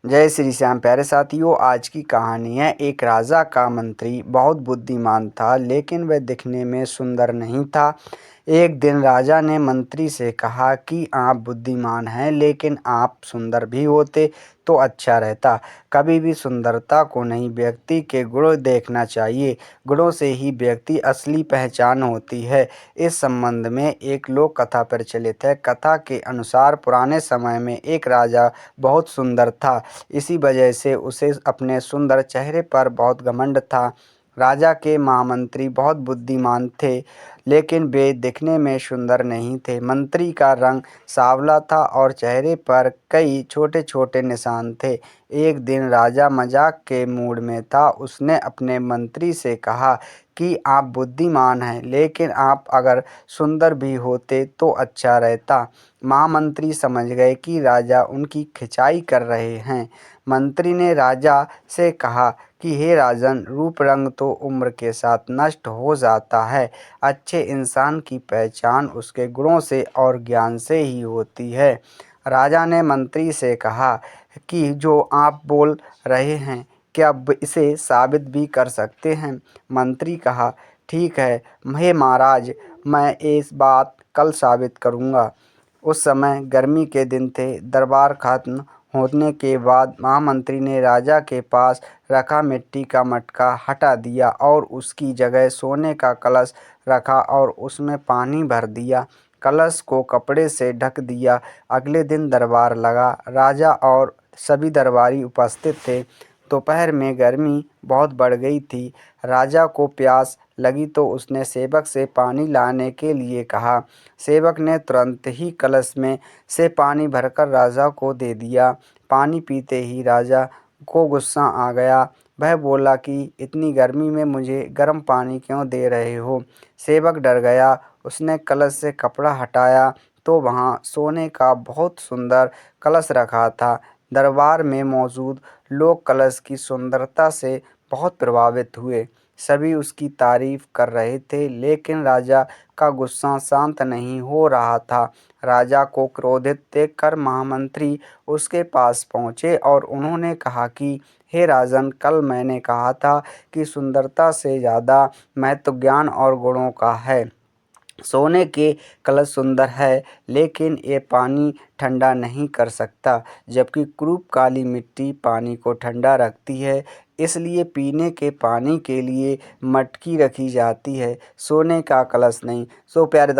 जय श्री श्याम। प्यारे साथियों, आज की कहानी है। एक राजा का मंत्री बहुत बुद्धिमान था, लेकिन वह दिखने में सुंदर नहीं था। एक दिन राजा ने मंत्री से कहा कि आप बुद्धिमान हैं, लेकिन आप सुंदर भी होते तो अच्छा रहता। कभी भी सुंदरता को नहीं, व्यक्ति के गुण देखना चाहिए। गुणों से ही व्यक्ति असली पहचान होती है। इस संबंध में एक लोक कथा प्रचलित है। कथा के अनुसार पुराने समय में एक राजा बहुत सुंदर था। इसी वजह से उसे अपने सुंदर चेहरे पर बहुत घमंड था। राजा के महामंत्री बहुत बुद्धिमान थे, लेकिन वे दिखने में सुंदर नहीं थे। मंत्री का रंग सांवला था और चेहरे पर कई छोटे छोटे निशान थे। एक दिन राजा मजाक के मूड में था। उसने अपने मंत्री से कहा कि आप बुद्धिमान हैं, लेकिन आप अगर सुंदर भी होते तो अच्छा रहता। महामंत्री समझ गए कि राजा उनकी खिंचाई कर रहे हैं। मंत्री ने राजा से कहा कि हे राजन, रूप रंग तो उम्र के साथ नष्ट हो जाता है। अच्छे इंसान की पहचान उसके गुणों से और ज्ञान से ही होती है। राजा ने मंत्री से कहा कि जो आप बोल रहे हैं, क्या आप इसे साबित भी कर सकते हैं? मंत्री कहा, ठीक है हे महाराज, मैं इस बात कल साबित करूँगा। उस समय गर्मी के दिन थे। दरबार खत्म होने के बाद महामंत्री ने राजा के पास रखा मिट्टी का मटका हटा दिया और उसकी जगह सोने का कलश रखा और उसमें पानी भर दिया। कलश को कपड़े से ढक दिया। अगले दिन दरबार लगा। राजा और सभी दरबारी उपस्थित थे। दोपहर में गर्मी बहुत बढ़ गई थी। राजा को प्यास लगी तो उसने सेवक से पानी लाने के लिए कहा। सेवक ने तुरंत ही कलश में से पानी भरकर राजा को दे दिया। पानी पीते ही राजा को गुस्सा आ गया। वह बोला कि इतनी गर्मी में मुझे गर्म पानी क्यों दे रहे हो? सेवक डर गया। उसने कलश से कपड़ा हटाया तो वहाँ सोने का बहुत सुंदर कलश रखा था। दरबार में मौजूद लोग कलश की सुंदरता से बहुत प्रभावित हुए। सभी उसकी तारीफ कर रहे थे, लेकिन राजा का गुस्सा शांत नहीं हो रहा था। राजा को क्रोधित देखकर महामंत्री उसके पास पहुँचे और उन्होंने कहा कि हे राजन, कल मैंने कहा था कि सुंदरता से ज़्यादा महत्व ज्ञान और गुणों का है। सोने के कलश सुंदर है, लेकिन ये पानी ठंडा नहीं कर सकता, जबकि क्रूप काली मिट्टी पानी को ठंडा रखती है। इसलिए पीने के पानी के लिए मटकी रखी जाती है, सोने का कलश नहीं। सो प्यारे